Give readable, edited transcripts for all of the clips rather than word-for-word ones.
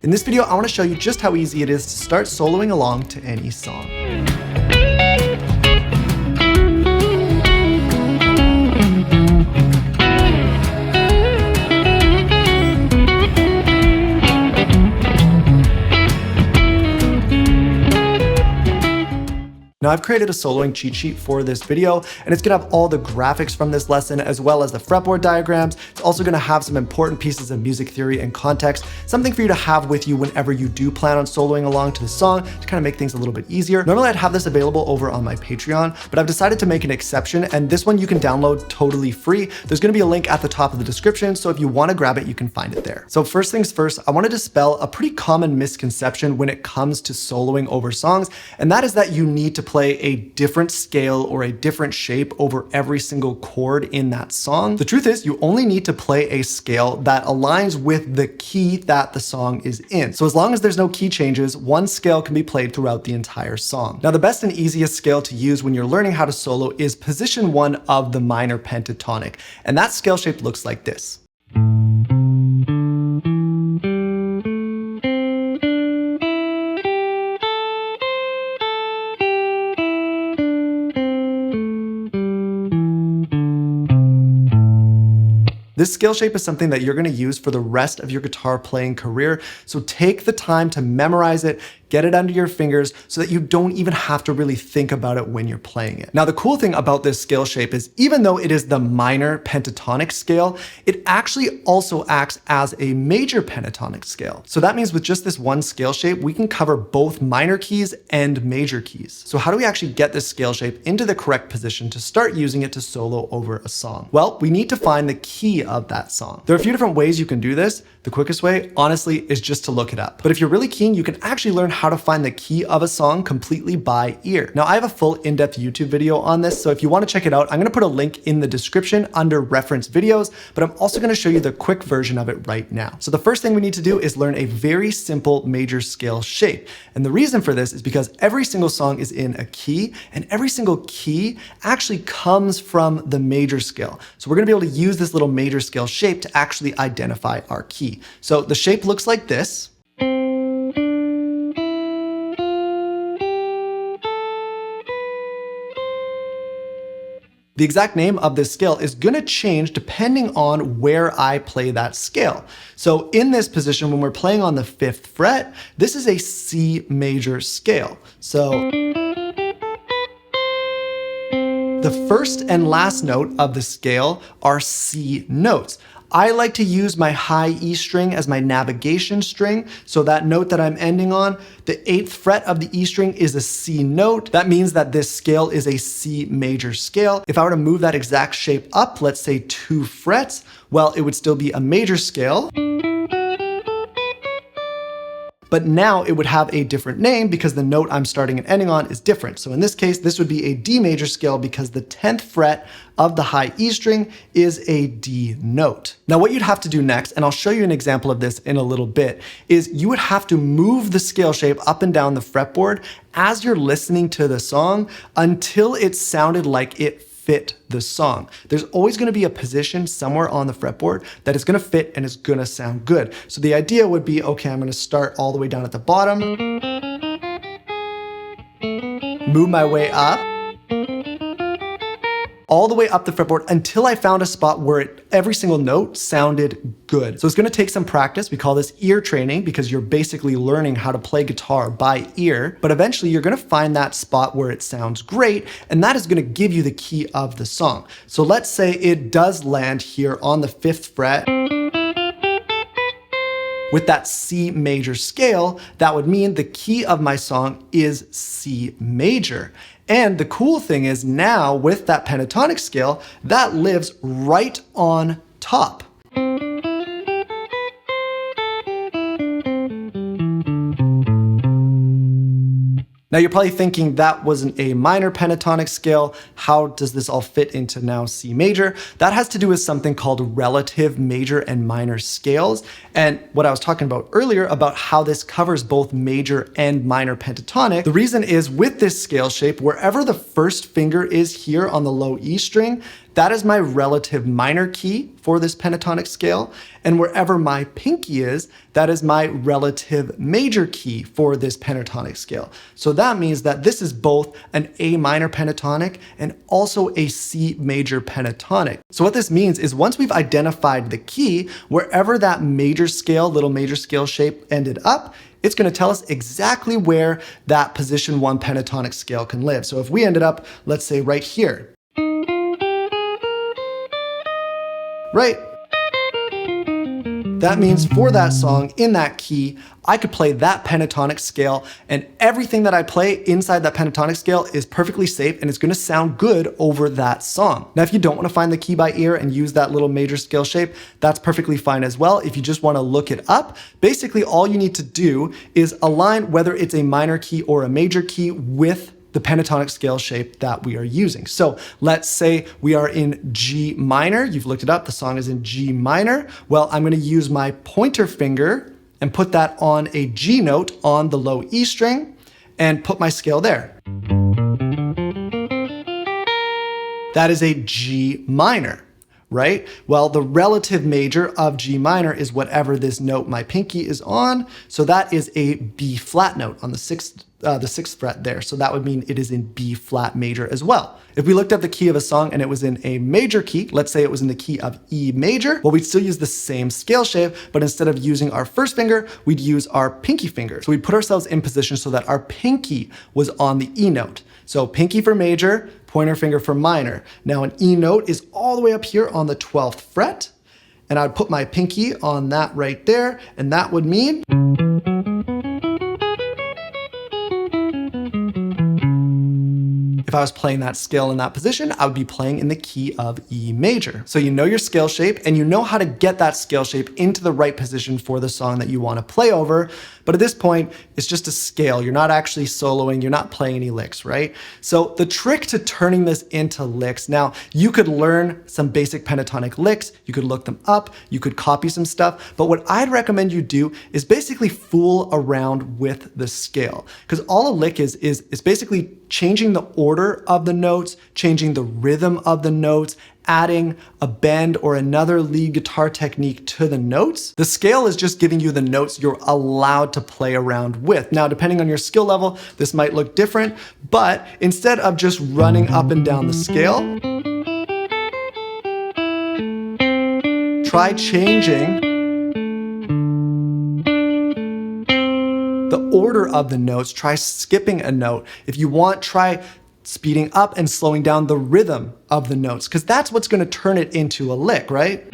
In this video, I want to show you just how easy it is to start soloing along to any song. Now I've created a soloing cheat sheet for this video, and it's gonna have all the graphics from this lesson as well as the fretboard diagrams. It's also gonna have some important pieces of music theory and context, something for you to have with you whenever you do plan on soloing along to the song to kind of make things a little bit easier. Normally I'd have this available over on my Patreon, but I've decided to make an exception, and this one you can download totally free. There's gonna be a link at the top of the description, so if you wanna grab it, you can find it there. So first things first, I wanna dispel a pretty common misconception when it comes to soloing over songs, and that is that you need to play a different scale or a different shape over every single chord in that song. The truth is, you only need to play a scale that aligns with the key that the song is in. So as long as there's no key changes, one scale can be played throughout the entire song. Now, the best and easiest scale to use when you're learning how to solo is position 1 of the minor pentatonic, and that scale shape looks like this. This scale shape is something that you're gonna use for the rest of your guitar playing career, so take the time to memorize it, get it under your fingers so that you don't even have to really think about it when you're playing it. Now, the cool thing about this scale shape is even though it is the minor pentatonic scale, it actually also acts as a major pentatonic scale. So that means with just this one scale shape, we can cover both minor keys and major keys. So how do we actually get this scale shape into the correct position to start using it to solo over a song? Well, we need to find the key of that song. There are a few different ways you can do this. The quickest way, honestly, is just to look it up. But if you're really keen, you can actually learn how to find the key of a song completely by ear. Now, I have a full in-depth YouTube video on this, so if you want to check it out, I'm going to put a link in the description under reference videos, but I'm also going to show you the quick version of it right now. So the first thing we need to do is learn a very simple major scale shape. And the reason for this is because every single song is in a key, and every single key actually comes from the major scale. So we're going to be able to use this little major scale shape to actually identify our key. So the shape looks like this. The exact name of this scale is gonna change depending on where I play that scale. So in this position, when we're playing on the 5th fret, this is a C major scale. So the first and last note of the scale are C notes. I like to use my high E string as my navigation string. So that note that I'm ending on, the 8th fret of the E string is a C note. That means that this scale is a C major scale. If I were to move that exact shape up, let's say 2 frets, well, it would still be a major scale. But now it would have a different name because the note I'm starting and ending on is different. So in this case, this would be a D major scale because the 10th fret of the high E string is a D note. Now what you'd have to do next, and I'll show you an example of this in a little bit, is you would have to move the scale shape up and down the fretboard as you're listening to the song until it sounded like it fit the song. There's always going to be a position somewhere on the fretboard that is going to fit and is going to sound good. So the idea would be, okay, I'm going to start all the way down at the bottom, move my way up, all the way up the fretboard until I found a spot where every single note sounded good. So it's gonna take some practice. We call this ear training because you're basically learning how to play guitar by ear, but eventually you're gonna find that spot where it sounds great, and that is gonna give you the key of the song. So let's say it does land here on the 5th fret. With that C major scale, that would mean the key of my song is C major. And the cool thing is now with that pentatonic scale, that lives right on top. Now you're probably thinking that wasn't a minor pentatonic scale. How does this all fit into now C major? That has to do with something called relative major and minor scales. And what I was talking about earlier about how this covers both major and minor pentatonic. The reason is with this scale shape, wherever the first finger is here on the low E string, that is my relative minor key for this pentatonic scale. And wherever my pinky is, that is my relative major key for this pentatonic scale. So that means that this is both an A minor pentatonic and also a C major pentatonic. So what this means is once we've identified the key, wherever that major scale, little major scale shape ended up, it's going to tell us exactly where that position 1 pentatonic scale can live. So if we ended up, let's say right here, right? That means for that song in that key, I could play that pentatonic scale, and everything that I play inside that pentatonic scale is perfectly safe and it's going to sound good over that song. Now, if you don't want to find the key by ear and use that little major scale shape, that's perfectly fine as well. If you just want to look it up, basically all you need to do is align whether it's a minor key or a major key with the pentatonic scale shape that we are using. So let's say we are in G minor. You've looked it up. The song is in G minor. Well, I'm going to use my pointer finger and put that on a G note on the low E string and put my scale there. That is a G minor, right? Well, the relative major of G minor is whatever this note my pinky is on. So that is a B flat note on the sixth fret there. So that would mean it is in B flat major as well. If we looked up the key of a song and it was in a major key, let's say it was in the key of E major, well, we'd still use the same scale shape, but instead of using our first finger, we'd use our pinky finger. So we'd put ourselves in position so that our pinky was on the E note. So pinky for major, pointer finger for minor. Now an E note is all the way up here on the 12th fret, and I'd put my pinky on that right there, and that would mean if I was playing that scale in that position, I would be playing in the key of E major. So you know your scale shape and you know how to get that scale shape into the right position for the song that you want to play over. But at this point, it's just a scale. You're not actually soloing, you're not playing any licks, right? So the trick to turning this into licks, now you could learn some basic pentatonic licks, you could look them up, you could copy some stuff, but what I'd recommend you do is basically fool around with the scale. Because all a lick is basically changing the order of the notes, changing the rhythm of the notes, adding a bend or another lead guitar technique to the notes. The scale is just giving you the notes you're allowed to play around with. Now, depending on your skill level, this might look different, but instead of just running up and down the scale, try changing the order of the notes. Try skipping a note. If you want, try speeding up and slowing down the rhythm of the notes, because that's what's going to turn it into a lick, right?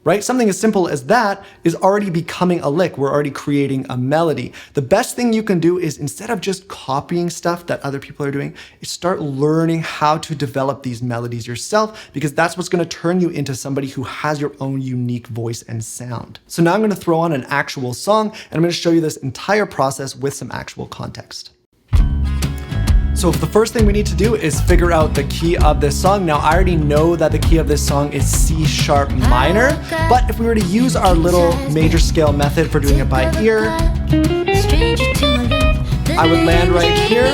Right? Something as simple as that is already becoming a lick. We're already creating a melody. The best thing you can do is, instead of just copying stuff that other people are doing, is start learning how to develop these melodies yourself, because that's what's going to turn you into somebody who has your own unique voice and sound. So now I'm going to throw on an actual song, and I'm going to show you this entire process with some actual context. So the first thing we need to do is figure out the key of this song. Now, I already know that the key of this song is C sharp minor, but if we were to use our little major scale method for doing it by ear, I would land right here.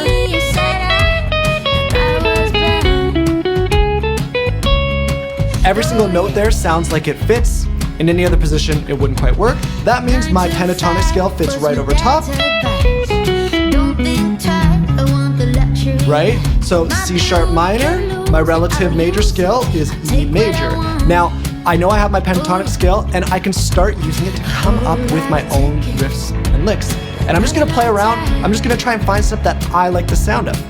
Every single note there sounds like it fits. In any other position, it wouldn't quite work. That means my pentatonic scale fits right over top. Right? So C sharp minor, my relative major scale is E major. Now, I know I have my pentatonic scale and I can start using it to come up with my own riffs and licks. And I'm just gonna play around. I'm just gonna try and find stuff that I like the sound of.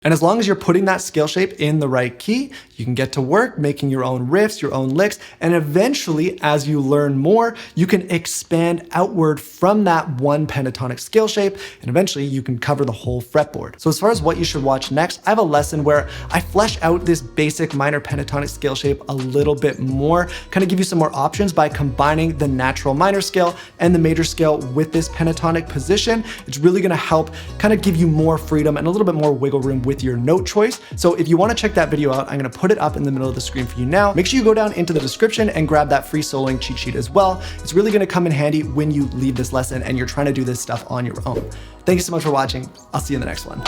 And as long as you're putting that scale shape in the right key, you can get to work making your own riffs, your own licks, and eventually, as you learn more, you can expand outward from that one pentatonic scale shape, and eventually you can cover the whole fretboard. So as far as what you should watch next, I have a lesson where I flesh out this basic minor pentatonic scale shape a little bit more, kind of give you some more options by combining the natural minor scale and the major scale with this pentatonic position. It's really gonna help kind of give you more freedom and a little bit more wiggle room with your note choice. So if you want to check that video out, I'm going to put it up in the middle of the screen for you now. Make sure you go down into the description and grab that free soloing cheat sheet as well. It's really going to come in handy when you leave this lesson and you're trying to do this stuff on your own. Thank you so much for watching. I'll see you in the next one.